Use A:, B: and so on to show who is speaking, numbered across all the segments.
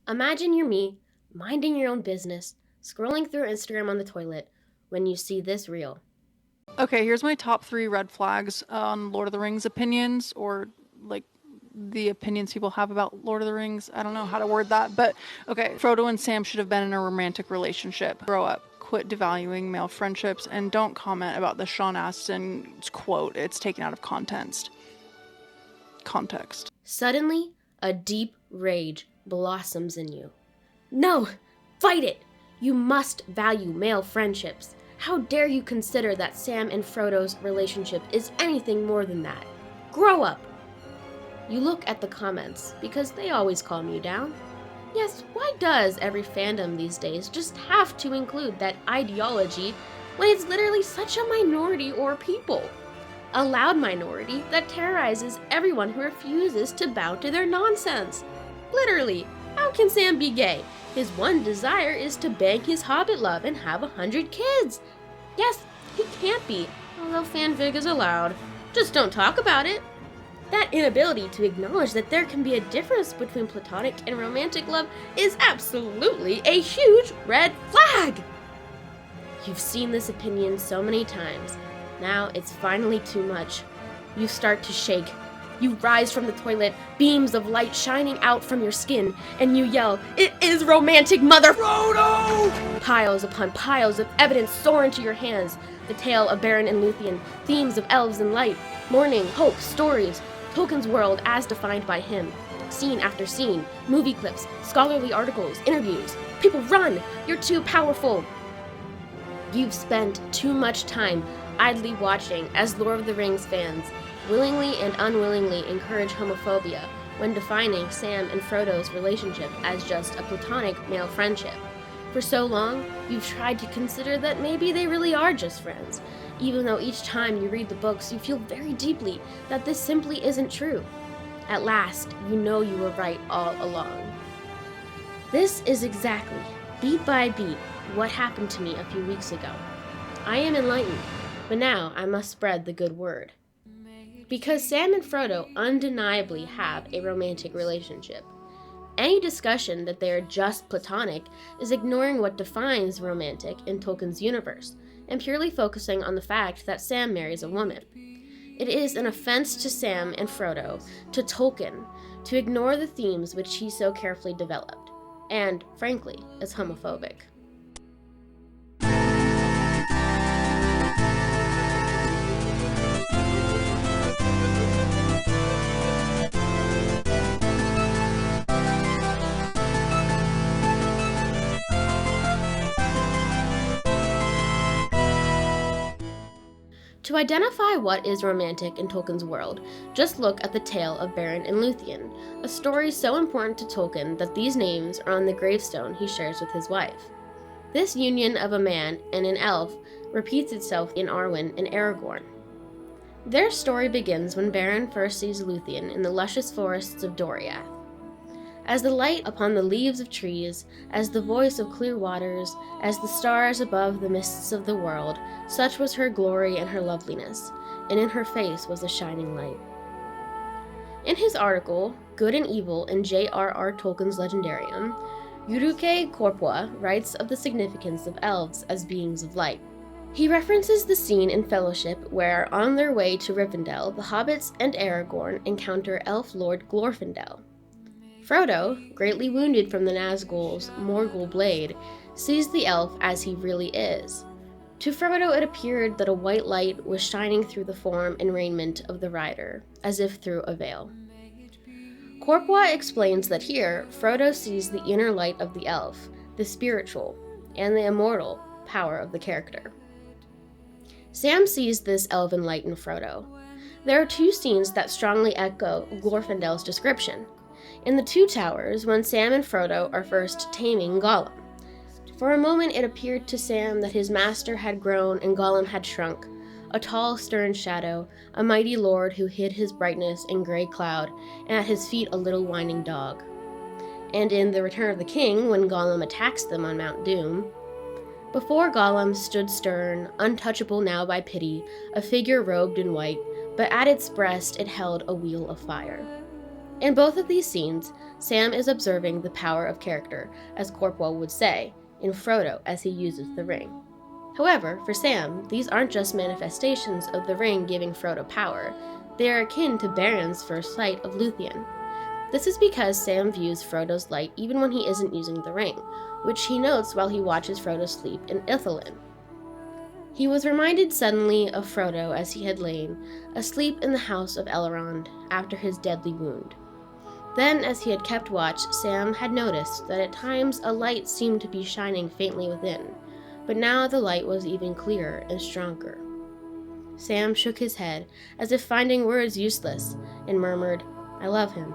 A: Imagine you're me, minding your own business, scrolling through Instagram on the toilet, when you see this reel.
B: Okay, here's my top 3 red flags on Lord of the Rings opinions, or like the opinions people have about Lord of the Rings. I don't know how to word that, but okay. Frodo and Sam should have been in a romantic relationship. Grow up. Quit devaluing male friendships, and don't comment about the Sean Astin quote. It's taken out of context.
A: Suddenly, a deep rage blossoms in you. No! Fight it! You must value male friendships. How dare you consider that Sam and Frodo's relationship is anything more than that? Grow up! You look at the comments, because they always calm you down. Yes, why does every fandom these days just have to include that ideology when it's literally such a minority or people? A loud minority that terrorizes everyone who refuses to bow to their nonsense. Literally, how can Sam be gay? His one desire is to bang his hobbit love and have 100 kids. Yes, he can't be, although fanfic is allowed. Just don't talk about it. That inability to acknowledge that there can be a difference between platonic and romantic love is absolutely a huge red flag! You've seen this opinion so many times. Now it's finally too much. You start to shake. You rise from the toilet, beams of light shining out from your skin, and you yell, "It is romantic, mother Frodo!" Piles upon piles of evidence soar into your hands. The tale of Beren and Luthien, themes of elves and light, mourning, hope, stories, Tolkien's world as defined by him. Scene after scene, movie clips, scholarly articles, interviews. People run! You're too powerful! You've spent too much time idly watching as Lord of the Rings fans willingly and unwillingly encourage homophobia when defining Sam and Frodo's relationship as just a platonic male friendship. For so long, you've tried to consider that maybe they really are just friends, even though each time you read the books you feel very deeply that this simply isn't true. At last, you know you were right all along. This is exactly, beat by beat, what happened to me a few weeks ago. I am enlightened, but now I must spread the good word. Because Sam and Frodo undeniably have a romantic relationship. Any discussion that they are just platonic is ignoring what defines romantic in Tolkien's universe, and purely focusing on the fact that Sam marries a woman. It is an offense to Sam and Frodo, to Tolkien, to ignore the themes which he so carefully developed, and, frankly, is homophobic. To identify what is romantic in Tolkien's world, just look at the tale of Beren and Luthien, a story so important to Tolkien that these names are on the gravestone he shares with his wife. This union of a man and an elf repeats itself in Arwen and Aragorn. Their story begins when Beren first sees Luthien in the luscious forests of Doriath. As the light upon the leaves of trees, as the voice of clear waters, as the stars above the mists of the world, such was her glory and her loveliness, and in her face was a shining light. In his article, Good and Evil in J.R.R. Tolkien's Legendarium, Yuruke Korpwa writes of the significance of elves as beings of light. He references the scene in Fellowship where, on their way to Rivendell, the hobbits and Aragorn encounter Elf Lord Glorfindel. Frodo, greatly wounded from the Nazgul's Morgul blade, sees the elf as he really is. To Frodo it appeared that a white light was shining through the form and raiment of the rider, as if through a veil. Korpwa explains that here, Frodo sees the inner light of the elf, the spiritual, and the immortal power of the character. Sam sees this elven light in Frodo. There are two scenes that strongly echo Glorfindel's description. In the Two Towers, when Sam and Frodo are first taming Gollum. For a moment it appeared to Sam that his master had grown and Gollum had shrunk, a tall stern shadow, a mighty lord who hid his brightness in grey cloud, and at his feet a little whining dog. And in The Return of the King, when Gollum attacks them on Mount Doom, before Gollum stood stern, untouchable now by pity, a figure robed in white, but at its breast it held a wheel of fire. In both of these scenes, Sam is observing the power of character, as Corpwell would say, in Frodo as he uses the ring. However, for Sam, these aren't just manifestations of the ring giving Frodo power, they are akin to Beron's first sight of Luthien. This is because Sam views Frodo's light even when he isn't using the ring, which he notes while he watches Frodo sleep in Ithilien. He was reminded suddenly of Frodo as he had lain, asleep in the house of Elrond after his deadly wound. Then, as he had kept watch, Sam had noticed that at times a light seemed to be shining faintly within, but now the light was even clearer and stronger. Sam shook his head, as if finding words useless, and murmured, "I love him.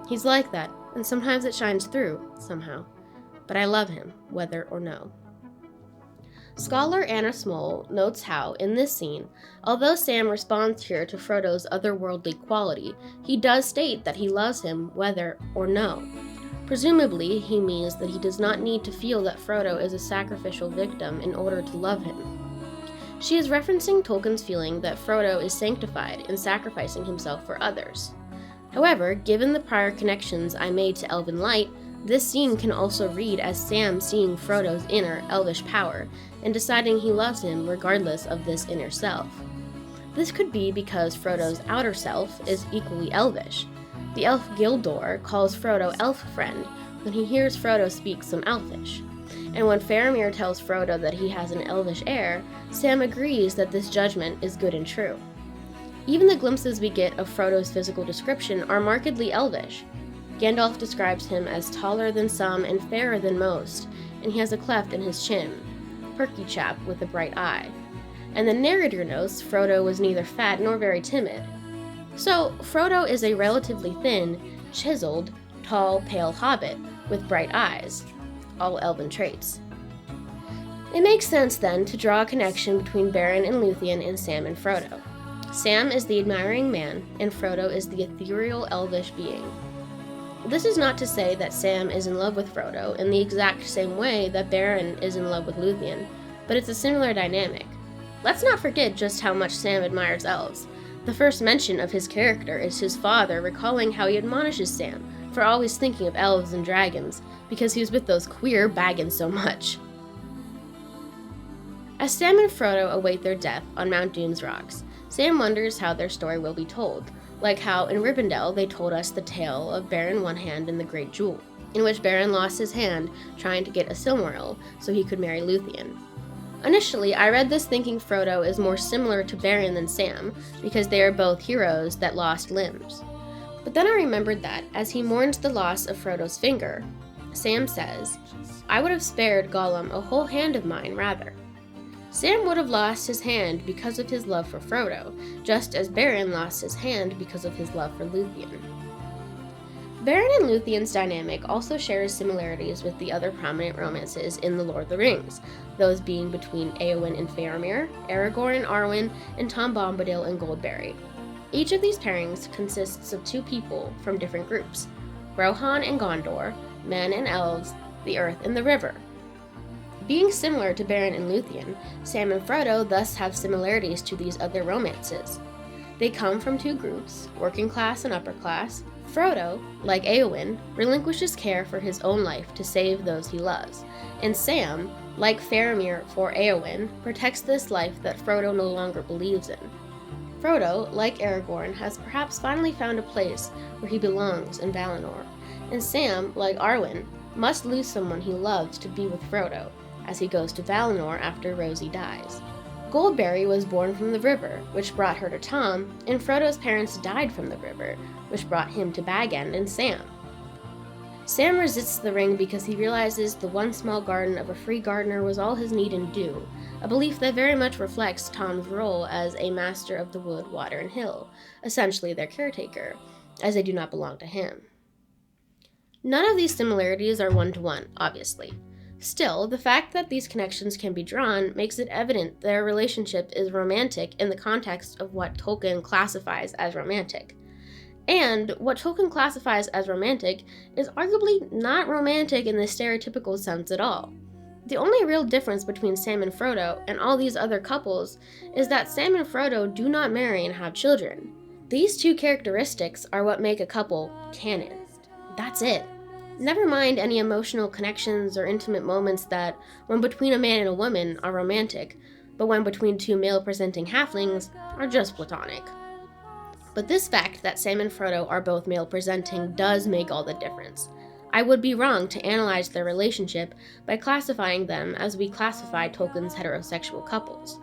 A: He's like that, and sometimes it shines through, somehow. But I love him, whether or no." Scholar Anna Smole notes how, in this scene, although Sam responds here to Frodo's otherworldly quality, he does state that he loves him whether or no. Presumably, he means that he does not need to feel that Frodo is a sacrificial victim in order to love him. She is referencing Tolkien's feeling that Frodo is sanctified in sacrificing himself for others. However, given the prior connections I made to Elven light, this scene can also read as Sam seeing Frodo's inner elvish power and deciding he loves him regardless of this inner self. This could be because Frodo's outer self is equally elvish. The elf Gildor calls Frodo elf friend when he hears Frodo speak some elfish. And when Faramir tells Frodo that he has an elvish heir, Sam agrees that this judgment is good and true. Even the glimpses we get of Frodo's physical description are markedly elvish. Gandalf describes him as taller than some and fairer than most, and he has a cleft in his chin, perky chap with a bright eye. And the narrator notes Frodo was neither fat nor very timid. So, Frodo is a relatively thin, chiseled, tall, pale hobbit with bright eyes, all elven traits. It makes sense then to draw a connection between Beren and Luthien and Sam and Frodo. Sam is the admiring man, and Frodo is the ethereal elvish being. This is not to say that Sam is in love with Frodo in the exact same way that Beren is in love with Luthien, but it's a similar dynamic. Let's not forget just how much Sam admires elves. The first mention of his character is his father recalling how he admonishes Sam for always thinking of elves and dragons, because he was with those queer Baggins so much. As Sam and Frodo await their death on Mount Doom's rocks, Sam wonders how their story will be told, like how in Rivendell they told us the tale of Beren One Hand and the Great Jewel, in which Beren lost his hand trying to get a Silmaril so he could marry Luthien. Initially, I read this thinking Frodo is more similar to Beren than Sam, because they are both heroes that lost limbs. But then I remembered that, as he mourns the loss of Frodo's finger, Sam says, "I would have spared Gollum a whole hand of mine, rather." Sam would have lost his hand because of his love for Frodo, just as Beren lost his hand because of his love for Luthien. Beren and Luthien's dynamic also shares similarities with the other prominent romances in The Lord of the Rings, those being between Éowyn and Faramir, Aragorn and Arwen, and Tom Bombadil and Goldberry. Each of these pairings consists of two people from different groups, Rohan and Gondor, men and elves, the earth and the river. Being similar to Beren and Luthien, Sam and Frodo thus have similarities to these other romances. They come from two groups, working class and upper class. Frodo, like Éowyn, relinquishes care for his own life to save those he loves, and Sam, like Faramir for Éowyn, protects this life that Frodo no longer believes in. Frodo, like Aragorn, has perhaps finally found a place where he belongs in Valinor, and Sam, like Arwen, must lose someone he loves to be with Frodo, as he goes to Valinor after Rosie dies. Goldberry was born from the river, which brought her to Tom, and Frodo's parents died from the river, which brought him to Bag End and Sam. Sam resists the ring because he realizes the one small garden of a free gardener was all his need and due, a belief that very much reflects Tom's role as a master of the wood, water, and hill, essentially their caretaker, as they do not belong to him. None of these similarities are one-to-one, obviously. Still, the fact that these connections can be drawn makes it evident their relationship is romantic in the context of what Tolkien classifies as romantic. And what Tolkien classifies as romantic is arguably not romantic in the stereotypical sense at all. The only real difference between Sam and Frodo and all these other couples is that Sam and Frodo do not marry and have children. These two characteristics are what make a couple canon. That's it. Never mind any emotional connections or intimate moments that, when between a man and a woman, are romantic, but when between two male-presenting halflings, are just platonic. But this fact that Sam and Frodo are both male-presenting does make all the difference. I would be wrong to analyze their relationship by classifying them as we classify Tolkien's heterosexual couples.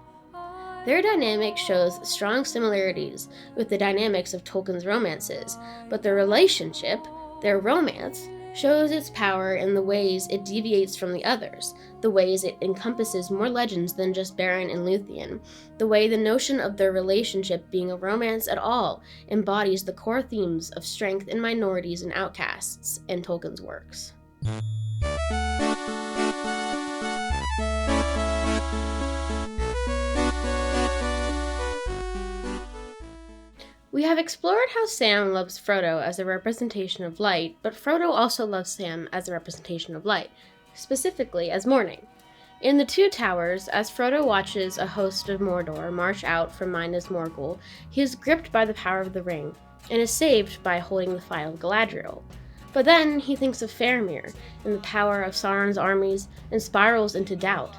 A: Their dynamic shows strong similarities with the dynamics of Tolkien's romances, but their relationship, their romance, shows its power in the ways it deviates from the others, the ways it encompasses more legends than just Beren and Luthien, the way the notion of their relationship being a romance at all embodies the core themes of strength in minorities and outcasts in Tolkien's works. We have explored how Sam loves Frodo as a representation of light, but Frodo also loves Sam as a representation of light, specifically as morning. In the Two Towers, as Frodo watches a host of Mordor march out from Minas Morgul, he is gripped by the power of the ring, and is saved by holding the Phial of Galadriel. But then he thinks of Faramir and the power of Sauron's armies and spirals into doubt.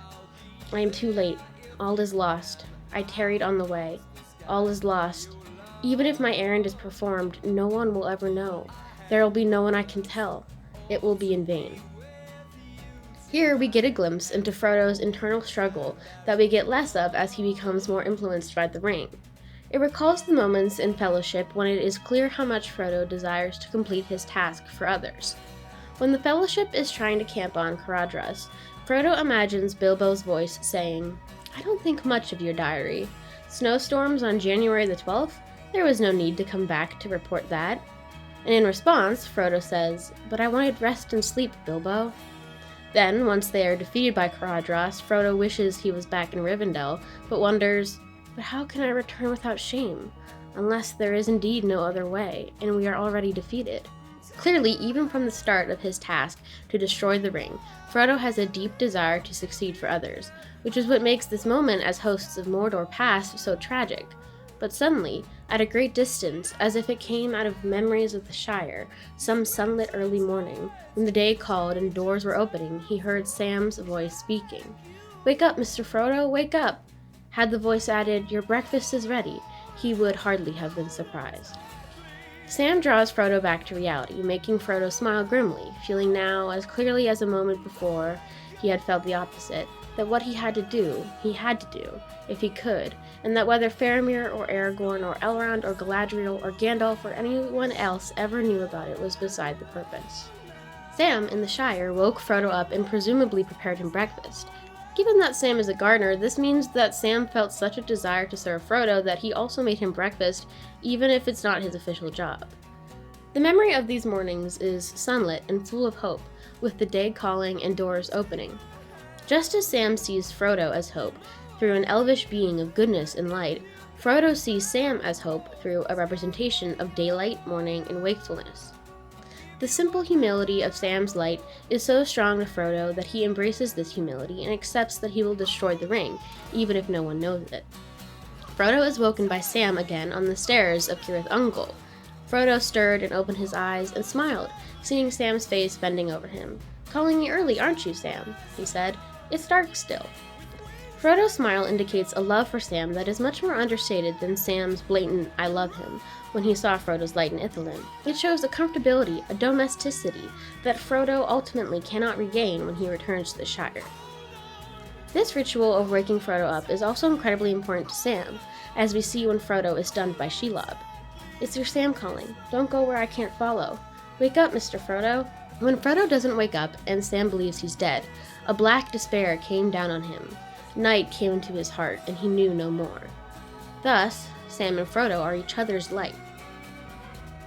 A: I am too late. All is lost. I tarried on the way. All is lost. Even if my errand is performed, no one will ever know. There will be no one I can tell. It will be in vain. Here we get a glimpse into Frodo's internal struggle that we get less of as he becomes more influenced by the ring. It recalls the moments in Fellowship when it is clear how much Frodo desires to complete his task for others. When the Fellowship is trying to camp on Caradhras, Frodo imagines Bilbo's voice saying, "I don't think much of your diary. Snowstorms on January the 12th? There was no need to come back to report that." And in response, Frodo says, "But I wanted rest and sleep, Bilbo." Then, once they are defeated by Caradhras, Frodo wishes he was back in Rivendell, but wonders, "But how can I return without shame? Unless there is indeed no other way, and we are already defeated." Clearly, even from the start of his task to destroy the ring, Frodo has a deep desire to succeed for others, which is what makes this moment as hosts of Mordor pass so tragic. But suddenly, at a great distance, as if it came out of memories of the Shire, some sunlit early morning, when the day called and doors were opening, he heard Sam's voice speaking. "Wake up, Mr. Frodo, wake up!" Had the voice added, "Your breakfast is ready," he would hardly have been surprised. Sam draws Frodo back to reality, making Frodo smile grimly, feeling now, as clearly as a moment before he had felt the opposite, that what he had to do, if he could, and that whether Faramir or Aragorn or Elrond or Galadriel or Gandalf or anyone else ever knew about it was beside the purpose. Sam, in the Shire, woke Frodo up and presumably prepared him breakfast. Given that Sam is a gardener, this means that Sam felt such a desire to serve Frodo that he also made him breakfast, even if it's not his official job. The memory of these mornings is sunlit and full of hope, with the day calling and doors opening. Just as Sam sees Frodo as hope, through an elvish being of goodness and light, Frodo sees Sam as hope through a representation of daylight, morning, and wakefulness. The simple humility of Sam's light is so strong to Frodo that he embraces this humility and accepts that he will destroy the ring, even if no one knows it. Frodo is woken by Sam again on the stairs of Cirith Ungol. Frodo stirred and opened his eyes and smiled, seeing Sam's face bending over him. "Calling me early, aren't you, Sam?" he said. "It's dark still." Frodo's smile indicates a love for Sam that is much more understated than Sam's blatant "I love him" when he saw Frodo's light in Ithilien. It shows a comfortability, a domesticity, that Frodo ultimately cannot regain when he returns to the Shire. This ritual of waking Frodo up is also incredibly important to Sam, as we see when Frodo is stunned by Shelob. "It's your Sam calling. Don't go where I can't follow. Wake up, Mr. Frodo." When Frodo doesn't wake up and Sam believes he's dead, a black despair came down on him. Night came into his heart, and he knew no more. Thus, Sam and Frodo are each other's light.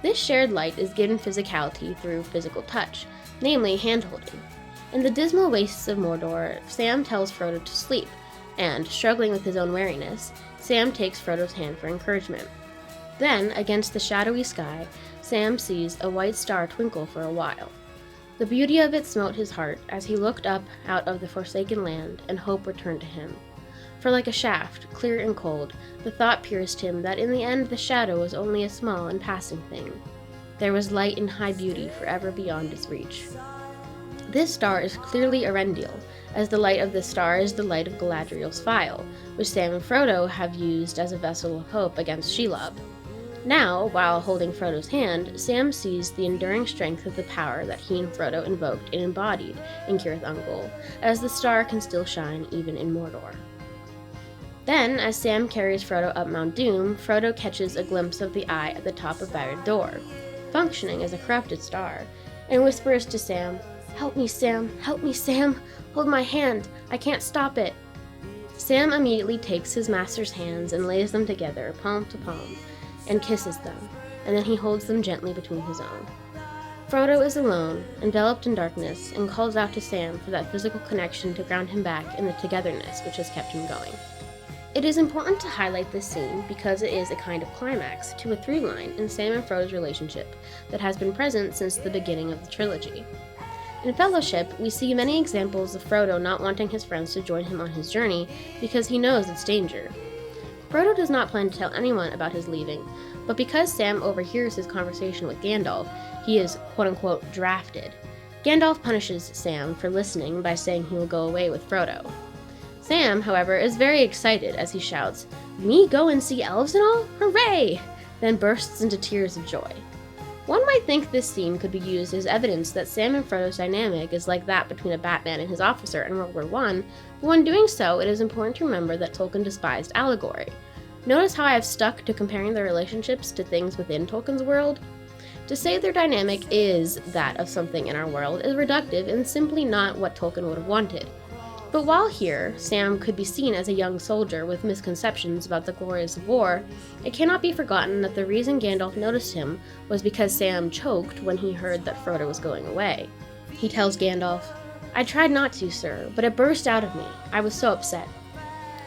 A: This shared light is given physicality through physical touch, namely hand-holding. In the dismal wastes of Mordor, Sam tells Frodo to sleep, and, struggling with his own weariness, Sam takes Frodo's hand for encouragement. Then, against the shadowy sky, Sam sees a white star twinkle for a while. The beauty of it smote his heart as he looked up out of the forsaken land, and hope returned to him. For like a shaft, clear and cold, the thought pierced him that in the end the shadow was only a small and passing thing. There was light and high beauty forever beyond its reach. This star is clearly Erendil, as the light of this star is the light of Galadriel's phial, which Sam and Frodo have used as a vessel of hope against Shelob. Now, while holding Frodo's hand, Sam sees the enduring strength of the power that he and Frodo invoked and embodied in Cirith Ungol, as the star can still shine even in Mordor. Then, as Sam carries Frodo up Mount Doom, Frodo catches a glimpse of the eye at the top of Barad Dor, functioning as a corrupted star, and whispers to Sam, "Help me, Sam! Help me, Sam! Hold my hand! I can't stop it!" Sam immediately takes his master's hands and lays them together, palm to palm, and kisses them, and then he holds them gently between his own. Frodo is alone, enveloped in darkness, and calls out to Sam for that physical connection to ground him back in the togetherness which has kept him going. It is important to highlight this scene because it is a kind of climax to a through line in Sam and Frodo's relationship that has been present since the beginning of the trilogy. In Fellowship, we see many examples of Frodo not wanting his friends to join him on his journey because he knows its danger. Frodo does not plan to tell anyone about his leaving, but because Sam overhears his conversation with Gandalf, he is quote-unquote drafted. Gandalf punishes Sam for listening by saying he will go away with Frodo. Sam, however, is very excited as he shouts, "Me go and see elves and all? Hooray!" then bursts into tears of joy. One might think this scene could be used as evidence that Sam and Frodo's dynamic is like that between a Batman and his officer in World War I, but when doing so, it is important to remember that Tolkien despised allegory. Notice how I have stuck to comparing their relationships to things within Tolkien's world? To say their dynamic is that of something in our world is reductive and simply not what Tolkien would have wanted. But while here, Sam could be seen as a young soldier with misconceptions about the glories of war, it cannot be forgotten that the reason Gandalf noticed him was because Sam choked when he heard that Frodo was going away. He tells Gandalf, "I tried not to, sir, but it burst out of me. I was so upset."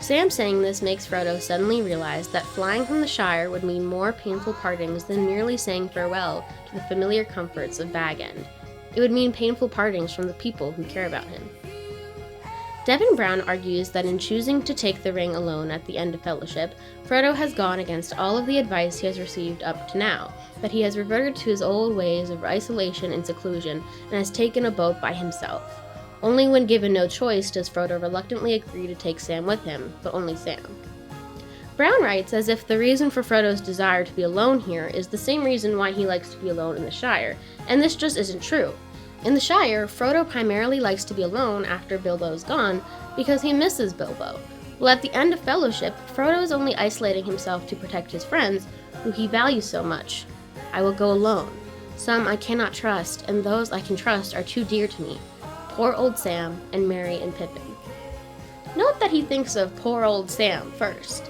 A: Sam saying this makes Frodo suddenly realize that flying from the Shire would mean more painful partings than merely saying farewell to the familiar comforts of Bag End. It would mean painful partings from the people who care about him. Devin Brown argues that in choosing to take the ring alone at the end of Fellowship, Frodo has gone against all of the advice he has received up to now, that he has reverted to his old ways of isolation and seclusion, and has taken a boat by himself. Only when given no choice does Frodo reluctantly agree to take Sam with him, but only Sam. Brown writes as if the reason for Frodo's desire to be alone here is the same reason why he likes to be alone in the Shire, and this just isn't true. In the Shire, Frodo primarily likes to be alone after Bilbo is gone because he misses Bilbo. Well, at the end of Fellowship, Frodo is only isolating himself to protect his friends, who he values so much. "I will go alone. Some I cannot trust, and those I can trust are too dear to me. Poor old Sam, and Merry and Pippin." Note that he thinks of poor old Sam first.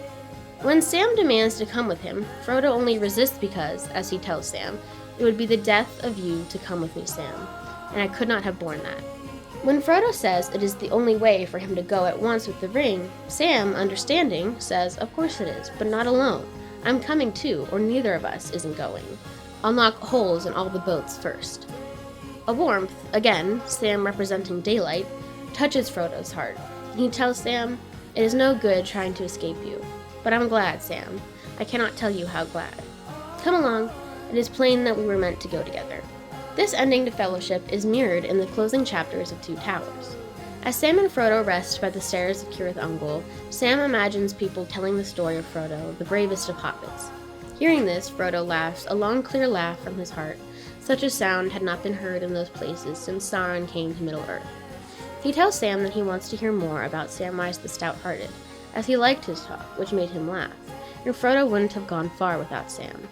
A: When Sam demands to come with him, Frodo only resists because, as he tells Sam, "It would be the death of you to come with me, Sam, and I could not have borne that." When Frodo says it is the only way for him to go at once with the ring, Sam, understanding, says, "Of course it is, but not alone. I'm coming too, or neither of us isn't going. I'll knock holes in all the boats first." A warmth, again, Sam representing daylight, touches Frodo's heart. He tells Sam, "It is no good trying to escape you. But I'm glad, Sam. I cannot tell you how glad. Come along. It is plain that we were meant to go together." This ending to Fellowship is mirrored in the closing chapters of Two Towers. As Sam and Frodo rest by the stairs of Cirith Ungol, Sam imagines people telling the story of Frodo, the bravest of hobbits. Hearing this, Frodo laughs a long, clear laugh from his heart. Such a sound had not been heard in those places since Sauron came to Middle-earth. He tells Sam that he wants to hear more about Samwise the Stout-Hearted, as he liked his talk, which made him laugh, and Frodo wouldn't have gone far without Sam.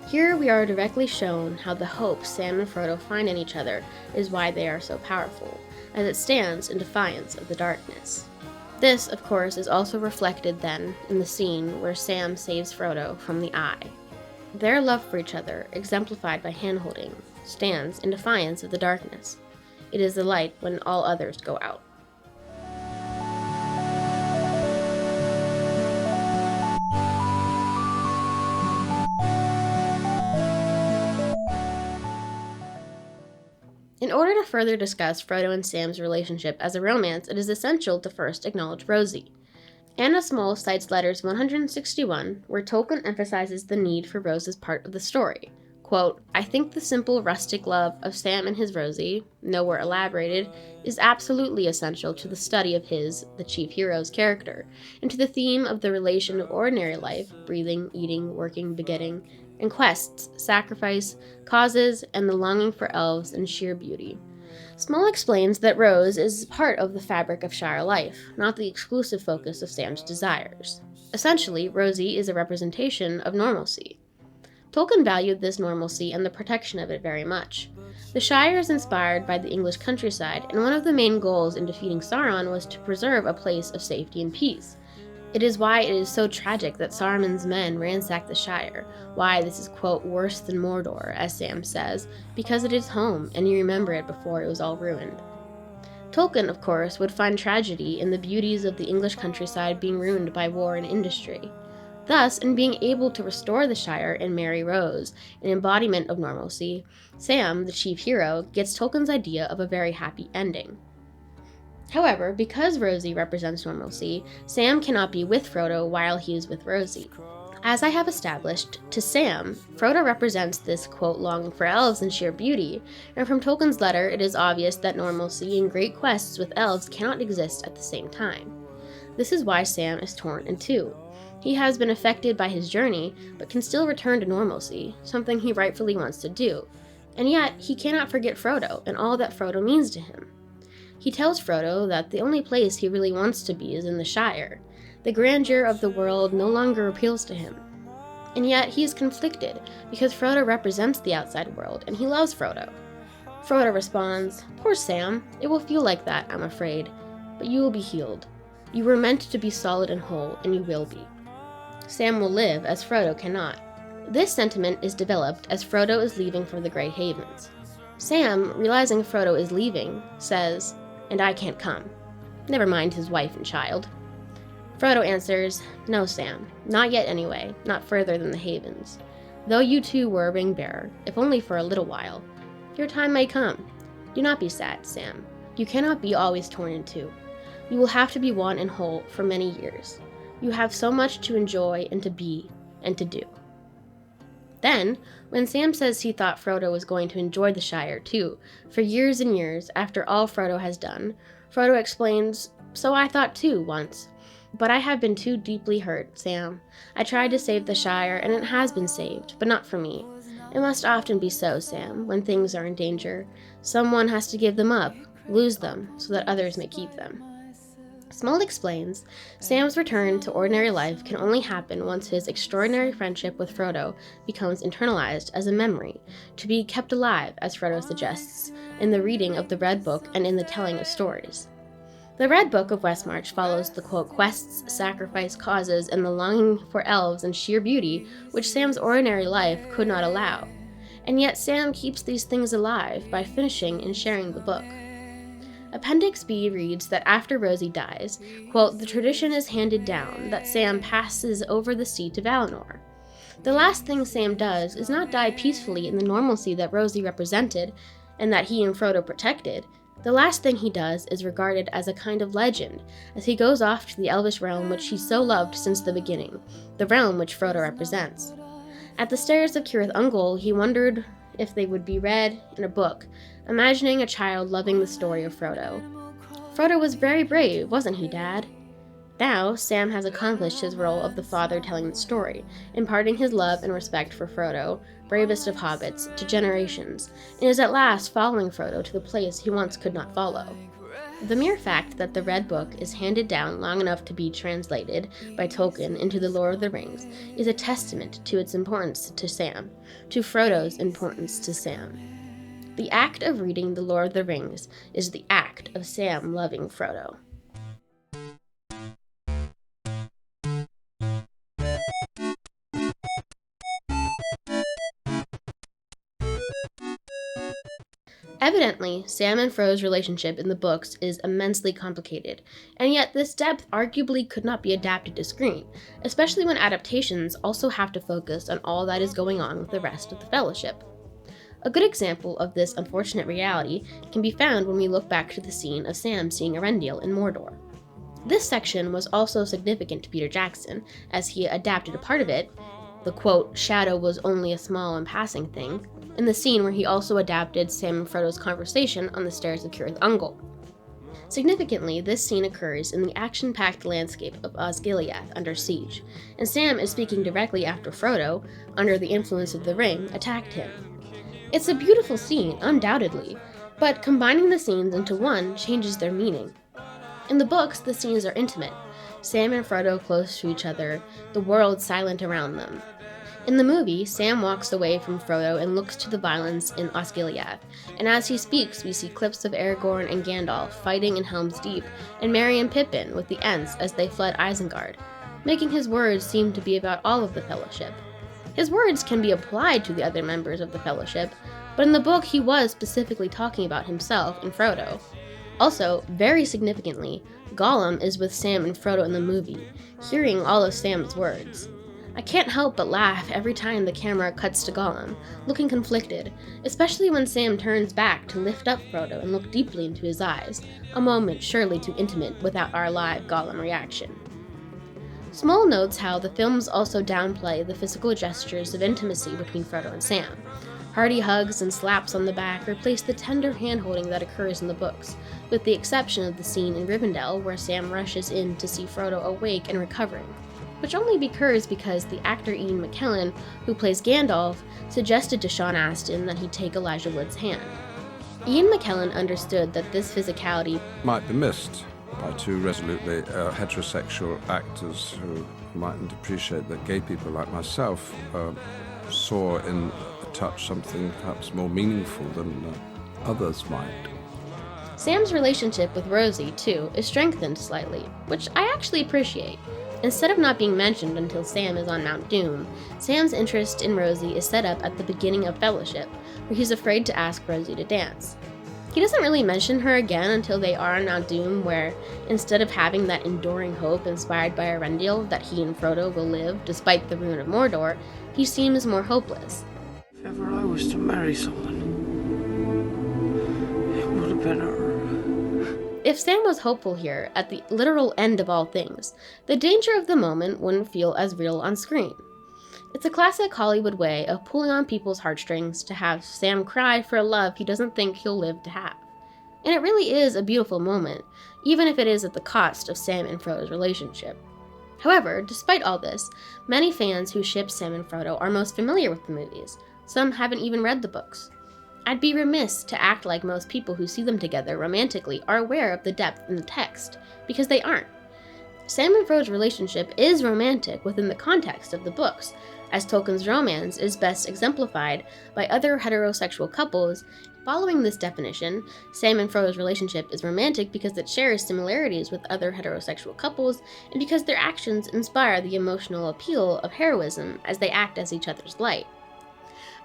A: Here we are directly shown how the hope Sam and Frodo find in each other is why they are so powerful, as it stands in defiance of the darkness. This, of course, is also reflected then in the scene where Sam saves Frodo from the Eye. Their love for each other, exemplified by hand-holding, stands in defiance of the darkness. It is the light when all others go out. In order to further discuss Frodo and Sam's relationship as a romance, it is essential to first acknowledge Rosie. Anna Small cites letters 161, where Tolkien emphasizes the need for Rose's part of the story. Quote, "I think the simple rustic love of Sam and his Rosie, nowhere elaborated, is absolutely essential to the study of his, the chief hero's, character, and to the theme of the relation of ordinary life, breathing, eating, working, begetting, and quests, sacrifice, causes, and the longing for elves and sheer beauty." Small explains that Rose is part of the fabric of Shire life, not the exclusive focus of Sam's desires. Essentially, Rosie is a representation of normalcy. Tolkien valued this normalcy and the protection of it very much. The Shire is inspired by the English countryside, and one of the main goals in defeating Sauron was to preserve a place of safety and peace. It is why it is so tragic that Saruman's men ransacked the Shire, why this is, quote, worse than Mordor, as Sam says, because it is home, and you remember it before it was all ruined. Tolkien, of course, would find tragedy in the beauties of the English countryside being ruined by war and industry. Thus, in being able to restore the Shire and marry Rose, an embodiment of normalcy, Sam, the chief hero, gets Tolkien's idea of a very happy ending. However, because Rosie represents normalcy, Sam cannot be with Frodo while he is with Rosie. As I have established, to Sam, Frodo represents this, quote, longing for elves and sheer beauty, and from Tolkien's letter it is obvious that normalcy and great quests with elves cannot exist at the same time. This is why Sam is torn in two. He has been affected by his journey, but can still return to normalcy, something he rightfully wants to do. And yet, he cannot forget Frodo and all that Frodo means to him. He tells Frodo that the only place he really wants to be is in the Shire. The grandeur of the world no longer appeals to him. And yet, he is conflicted, because Frodo represents the outside world, and he loves Frodo. Frodo responds, "Poor Sam, it will feel like that, I'm afraid, but you will be healed. You were meant to be solid and whole, and you will be." Sam will live as Frodo cannot. This sentiment is developed as Frodo is leaving for the Grey Havens. Sam, realizing Frodo is leaving, says, "And I can't come." Never mind his wife and child. Frodo answers, "No, Sam, not yet anyway, not further than the Havens. Though you too were a ring-bearer, if only for a little while. Your time may come. Do not be sad, Sam. You cannot be always torn in two. You will have to be one and whole for many years. You have so much to enjoy and to be and to do." Then, when Sam says he thought Frodo was going to enjoy the Shire too, for years and years after all Frodo has done, Frodo explains, "So I thought too, once. But I have been too deeply hurt, Sam. I tried to save the Shire, and it has been saved, but not for me. It must often be so, Sam, when things are in danger. Someone has to give them up, lose them, so that others may keep them." Small explains, Sam's return to ordinary life can only happen once his extraordinary friendship with Frodo becomes internalized as a memory, to be kept alive, as Frodo suggests, in the reading of the Red Book and in the telling of stories. The Red Book of Westmarch follows the, quote, quests, sacrifice, causes, and the longing for elves and sheer beauty which Sam's ordinary life could not allow. And yet Sam keeps these things alive by finishing and sharing the book. Appendix B reads that after Rosie dies, quote, "the tradition is handed down that Sam passes over the sea to Valinor." The last thing Sam does is not die peacefully in the normalcy that Rosie represented and that he and Frodo protected. The last thing he does is regarded as a kind of legend, as he goes off to the Elvish realm which he so loved since the beginning, the realm which Frodo represents. At the stairs of Cirith Ungol, he wondered if they would be read in a book, imagining a child loving the story of Frodo. Frodo was very brave, wasn't he, Dad? Now, Sam has accomplished his role of the father telling the story, imparting his love and respect for Frodo, bravest of hobbits, to generations, and is at last following Frodo to the place he once could not follow. The mere fact that the Red Book is handed down long enough to be translated by Tolkien into the Lord of the Rings is a testament to its importance to Sam, to Frodo's importance to Sam. The act of reading the Lord of the Rings is the act of Sam loving Frodo. Evidently, Sam and Frodo's relationship in the books is immensely complicated, and yet this depth arguably could not be adapted to screen, especially when adaptations also have to focus on all that is going on with the rest of the Fellowship. A good example of this unfortunate reality can be found when we look back to the scene of Sam seeing Arendelle in Mordor. This section was also significant to Peter Jackson, as he adapted a part of it, the quote, "shadow was only a small and passing thing," in the scene where he also adapted Sam and Frodo's conversation on the stairs of Cirith Ungol. Significantly, this scene occurs in the action-packed landscape of Osgiliath under siege, and Sam is speaking directly after Frodo, under the influence of the ring, attacked him. It's a beautiful scene, undoubtedly, but combining the scenes into one changes their meaning. In the books, the scenes are intimate, Sam and Frodo close to each other, the world silent around them. In the movie, Sam walks away from Frodo and looks to the violence in Osgiliath, and as he speaks, we see clips of Aragorn and Gandalf fighting in Helm's Deep, and Merry and Pippin with the Ents as they fled Isengard, making his words seem to be about all of the Fellowship. His words can be applied to the other members of the Fellowship, but in the book he was specifically talking about himself and Frodo. Also, very significantly, Gollum is with Sam and Frodo in the movie, hearing all of Sam's words. I can't help but laugh every time the camera cuts to Gollum, looking conflicted, especially when Sam turns back to lift up Frodo and look deeply into his eyes, a moment surely too intimate without our live Gollum reaction. Small notes how the films also downplay the physical gestures of intimacy between Frodo and Sam. Hearty hugs and slaps on the back replace the tender hand-holding that occurs in the books, with the exception of the scene in Rivendell where Sam rushes in to see Frodo awake and recovering, which only occurs because the actor Ian McKellen, who plays Gandalf, suggested to Sean Astin that he take Elijah Wood's hand. Ian McKellen understood that this physicality
C: might be missed by two resolutely heterosexual actors who mightn't appreciate that gay people like myself saw in a touch something perhaps more meaningful than others might.
A: Sam's relationship with Rosie, too, is strengthened slightly, which I actually appreciate. Instead of not being mentioned until Sam is on Mount Doom, Sam's interest in Rosie is set up at the beginning of Fellowship, where he's afraid to ask Rosie to dance. He doesn't really mention her again until they are on Mount Doom, where, instead of having that enduring hope inspired by Arendelle that he and Frodo will live despite the ruin of Mordor, he seems more hopeless.
D: If ever I was to marry someone, it would have been her.
A: If Sam was hopeful here, at the literal end of all things, the danger of the moment wouldn't feel as real on screen. It's a classic Hollywood way of pulling on people's heartstrings to have Sam cry for a love he doesn't think he'll live to have. And it really is a beautiful moment, even if it is at the cost of Sam and Frodo's relationship. However, despite all this, many fans who ship Sam and Frodo are most familiar with the movies. Some haven't even read the books. I'd be remiss to act like most people who see them together romantically are aware of the depth in the text, because they aren't. Sam and Frodo's relationship is romantic within the context of the books, as Tolkien's romance is best exemplified by other heterosexual couples. Following this definition, Sam and Frodo's relationship is romantic because it shares similarities with other heterosexual couples, and because their actions inspire the emotional appeal of heroism as they act as each other's light.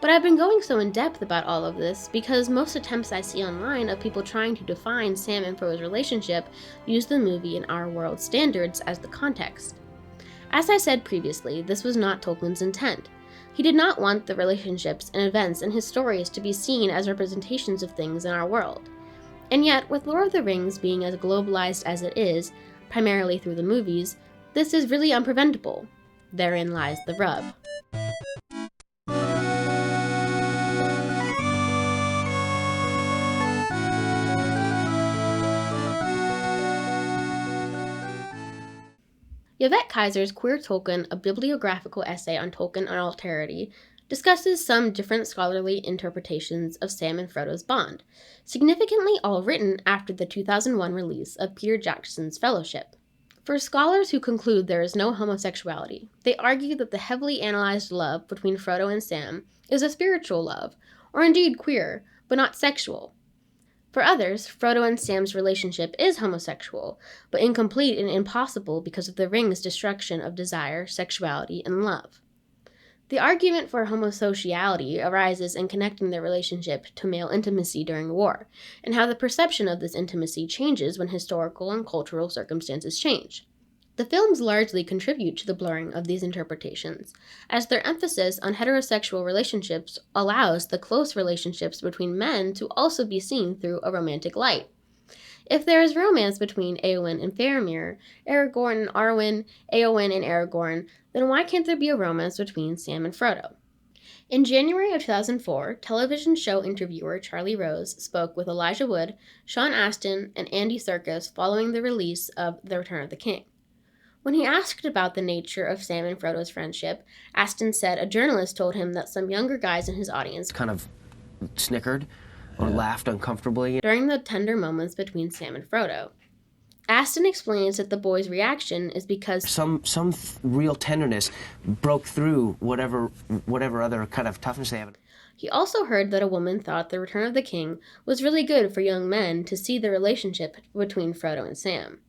A: But I've been going so in depth about all of this because most attempts I see online of people trying to define Sam and Frodo's relationship use the movie and our world standards as the context. As I said previously, this was not Tolkien's intent. He did not want the relationships and events in his stories to be seen as representations of things in our world. And yet, with Lord of the Rings being as globalized as it is, primarily through the movies, this is really unpreventable. Therein lies the rub. Yvette Kaiser's Queer Tolkien, a bibliographical essay on Tolkien and alterity, discusses some different scholarly interpretations of Sam and Frodo's bond, significantly all written after the 2001 release of Peter Jackson's Fellowship. For scholars who conclude there is no homosexuality, they argue that the heavily analyzed love between Frodo and Sam is a spiritual love, or indeed queer, but not sexual. For others, Frodo and Sam's relationship is homosexual, but incomplete and impossible because of the ring's destruction of desire, sexuality, and love. The argument for homosociality arises in connecting their relationship to male intimacy during war, and how the perception of this intimacy changes when historical and cultural circumstances change. The films largely contribute to the blurring of these interpretations, as their emphasis on heterosexual relationships allows the close relationships between men to also be seen through a romantic light. If there is romance between Éowyn and Faramir, Aragorn and Arwen, Éowyn and Aragorn, then why can't there be a romance between Sam and Frodo? In January of 2004, television show interviewer Charlie Rose spoke with Elijah Wood, Sean Astin, and Andy Serkis following the release of The Return of the King. When he asked about the nature of Sam and Frodo's friendship, Astin said a journalist told him that some younger guys in his audience
E: kind of snickered or laughed uncomfortably
A: during the tender moments between Sam and Frodo. Astin explains that the boys' reaction is because
E: some real tenderness broke through whatever other kind of toughness they have.
A: He also heard that a woman thought The Return of the King was really good for young men to see the relationship between Frodo and Sam.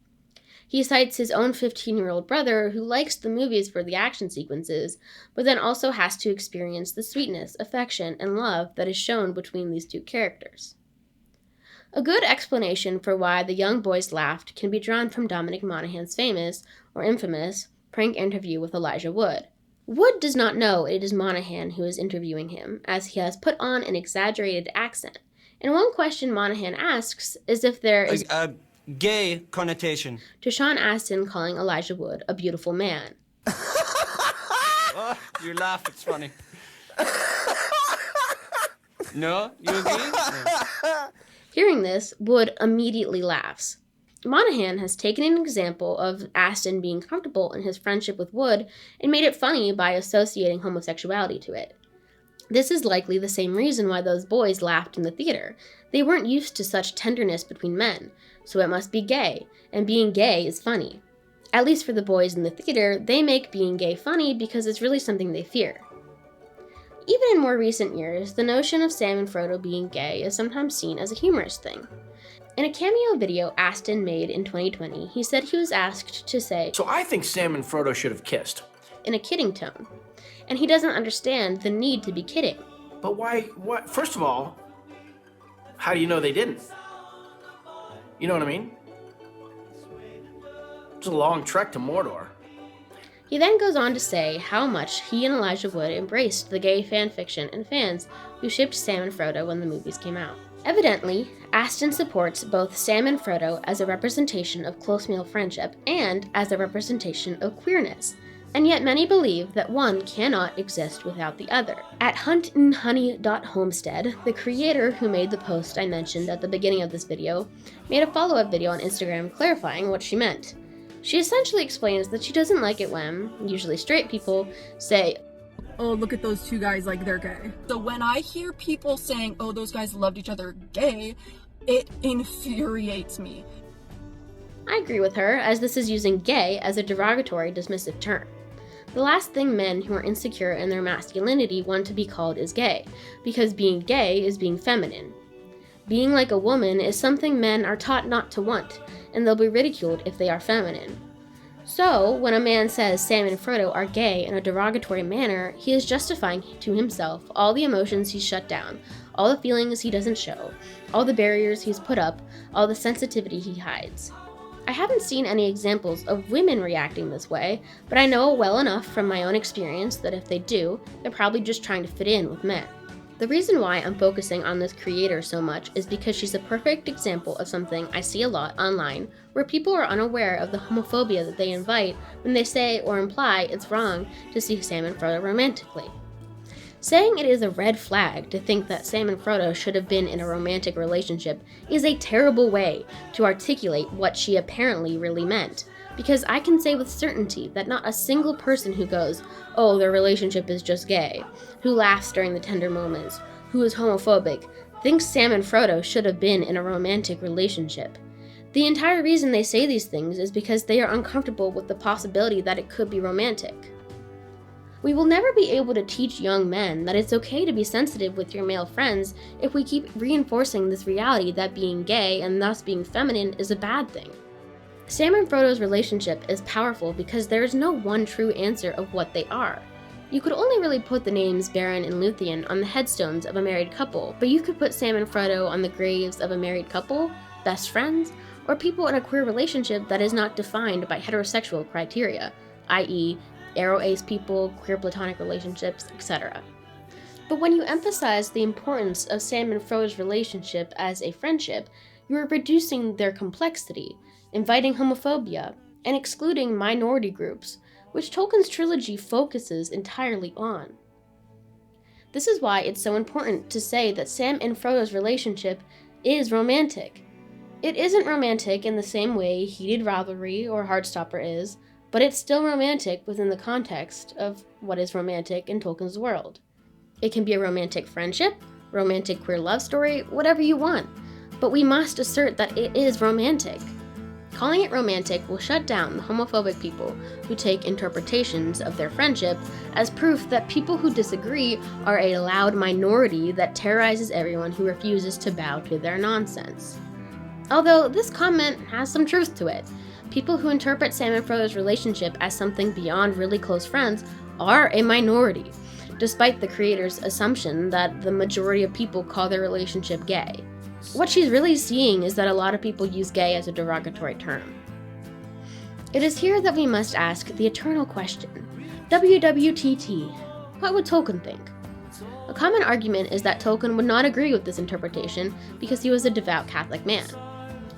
A: He cites his own 15-year-old brother who likes the movies for the action sequences, but then also has to experience the sweetness, affection, and love that is shown between these two characters. A good explanation for why the young boys laughed can be drawn from Dominic Monaghan's famous, or infamous, prank interview with Elijah Wood. Wood does not know it is Monaghan who is interviewing him, as he has put on an exaggerated accent. And one question Monaghan asks is if there is
F: a gay connotation
A: to Sean Astin calling Elijah Wood a beautiful man.
F: Oh, you laugh, it's funny. No? You agree? No.
A: Hearing this, Wood immediately laughs. Monaghan has taken an example of Astin being comfortable in his friendship with Wood and made it funny by associating homosexuality to it. This is likely the same reason why those boys laughed in the theater. They weren't used to such tenderness between men, so it must be gay, and being gay is funny. At least for the boys in the theater, they make being gay funny because it's really something they fear. Even in more recent years, the notion of Sam and Frodo being gay is sometimes seen as a humorous thing. In a cameo video Astin made in 2020, he said he was asked to say,
G: "So I think Sam and Frodo should have kissed."
A: in a kidding tone, and he doesn't understand the need to be kidding.
G: But why? What? First of all, how do you know they didn't? You know what I mean? It's a long trek to Mordor.
A: He then goes on to say how much he and Elijah Wood embraced the gay fanfiction and fans who shipped Sam and Frodo when the movies came out. Evidently, Astin supports both Sam and Frodo as a representation of close male friendship and as a representation of queerness, and yet many believe that one cannot exist without the other. At huntandhoney.homestead, the creator who made the post I mentioned at the beginning of this video, made a follow-up video on Instagram clarifying what she meant. She essentially explains that she doesn't like it when, usually straight people, say,
H: "Oh, look at those two guys, like they're gay." So when I hear people saying, "Oh, those guys loved each other gay," it infuriates me.
A: I agree with her, as this is using gay as a derogatory, dismissive term. The last thing men who are insecure in their masculinity want to be called is gay, because being gay is being feminine. Being like a woman is something men are taught not to want, and they'll be ridiculed if they are feminine. So, when a man says Sam and Frodo are gay in a derogatory manner, he is justifying to himself all the emotions he's shut down, all the feelings he doesn't show, all the barriers he's put up, all the sensitivity he hides. I haven't seen any examples of women reacting this way, but I know well enough from my own experience that if they do, they're probably just trying to fit in with men. The reason why I'm focusing on this creator so much is because she's a perfect example of something I see a lot online, where people are unaware of the homophobia that they invite when they say or imply it's wrong to see Sam and Frodo romantically. Saying it is a red flag to think that Sam and Frodo should have been in a romantic relationship is a terrible way to articulate what she apparently really meant, because I can say with certainty that not a single person who goes, "Oh, their relationship is just gay," who laughs during the tender moments, who is homophobic, thinks Sam and Frodo should have been in a romantic relationship. The entire reason they say these things is because they are uncomfortable with the possibility that it could be romantic. We will never be able to teach young men that it's okay to be sensitive with your male friends if we keep reinforcing this reality that being gay and thus being feminine is a bad thing. Sam and Frodo's relationship is powerful because there is no one true answer of what they are. You could only really put the names Beren and Luthien on the headstones of a married couple, but you could put Sam and Frodo on the graves of a married couple, best friends, or people in a queer relationship that is not defined by heterosexual criteria, i.e., aro-ace people, queer platonic relationships, etc. But when you emphasize the importance of Sam and Frodo's relationship as a friendship, You are reducing their complexity, inviting homophobia, and excluding minority groups, which Tolkien's trilogy focuses entirely on. This is why it's so important to say that Sam and Frodo's relationship is romantic. It isn't romantic in the same way heated rivalry or Heartstopper is, but it's still romantic within the context of what is romantic in Tolkien's world. It can be a romantic friendship, romantic queer love story, whatever you want, but we must assert that it is romantic. Calling it romantic will shut down the homophobic people who take interpretations of their friendship as proof that people who disagree are a loud minority that terrorizes everyone who refuses to bow to their nonsense. Although this comment has some truth to it. People who interpret Sam and Frodo's relationship as something beyond really close friends are a minority, despite the creator's assumption that the majority of people call their relationship gay. What she's really seeing is that a lot of people use gay as a derogatory term. It is here that we must ask the eternal question, WWTT, what would Tolkien think? A common argument is that Tolkien would not agree with this interpretation because he was a devout Catholic man.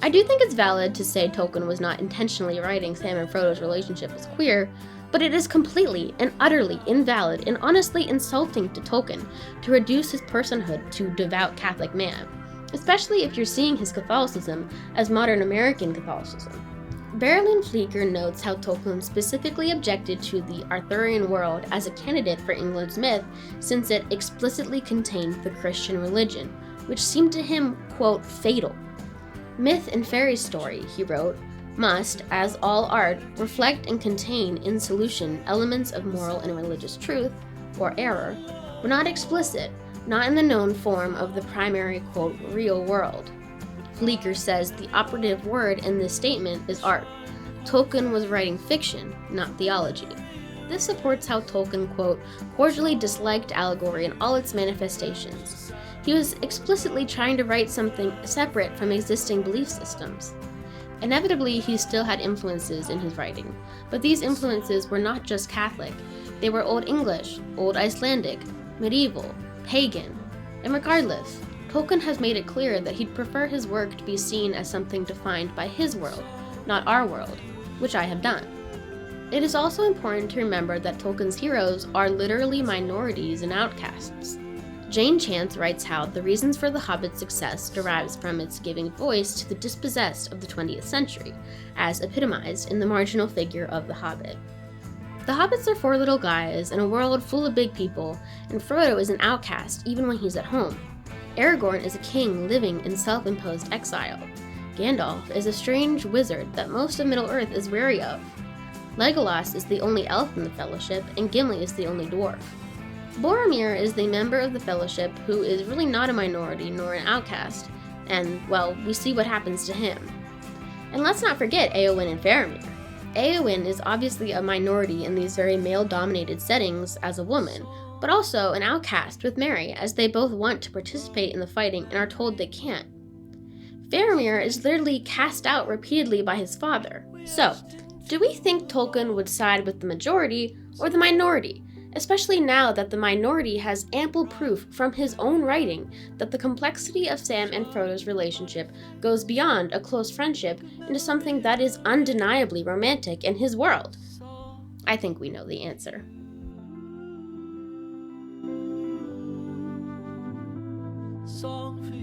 A: I do think it's valid to say Tolkien was not intentionally writing Sam and Frodo's relationship as queer, but it is completely and utterly invalid and honestly insulting to Tolkien to reduce his personhood to devout Catholic man, especially if you're seeing his Catholicism as modern American Catholicism. Berlin Fleeker notes how Tolkien specifically objected to the Arthurian world as a candidate for England's myth since it explicitly contained the Christian religion, which seemed to him, quote, fatal. Myth and fairy story, he wrote, must, as all art, reflect and contain in solution elements of moral and religious truth, or error, but not explicit, not in the known form of the primary, quote, real world. Fleeker says the operative word in this statement is art. Tolkien was writing fiction, not theology. This supports how Tolkien, quote, cordially disliked allegory in all its manifestations. He was explicitly trying to write something separate from existing belief systems. Inevitably, he still had influences in his writing, but these influences were not just Catholic. They were Old English, Old Icelandic, medieval, pagan, and regardless, Tolkien has made it clear that he'd prefer his work to be seen as something defined by his world, not our world, which I have done. It is also important to remember that Tolkien's heroes are literally minorities and outcasts. Jane Chance writes how the reasons for The Hobbit's success derives from its giving voice to the dispossessed of the 20th century, as epitomized in the marginal figure of the Hobbit. The Hobbits are four little guys in a world full of big people, and Frodo is an outcast even when he's at home. Aragorn is a king living in self-imposed exile. Gandalf is a strange wizard that most of Middle-earth is wary of. Legolas is the only elf in the Fellowship, and Gimli is the only dwarf. Boromir is the member of the Fellowship who is really not a minority nor an outcast, and, well, we see what happens to him. And let's not forget Éowyn and Faramir. Éowyn is obviously a minority in these very male-dominated settings as a woman, but also an outcast with Merry, as they both want to participate in the fighting and are told they can't. Faramir is literally cast out repeatedly by his father. So, do we think Tolkien would side with the majority or the minority? Especially now that the minority has ample proof from his own writing that the complexity of Sam and Frodo's relationship goes beyond a close friendship into something that is undeniably romantic in his world. I think we know the answer.
I: Song for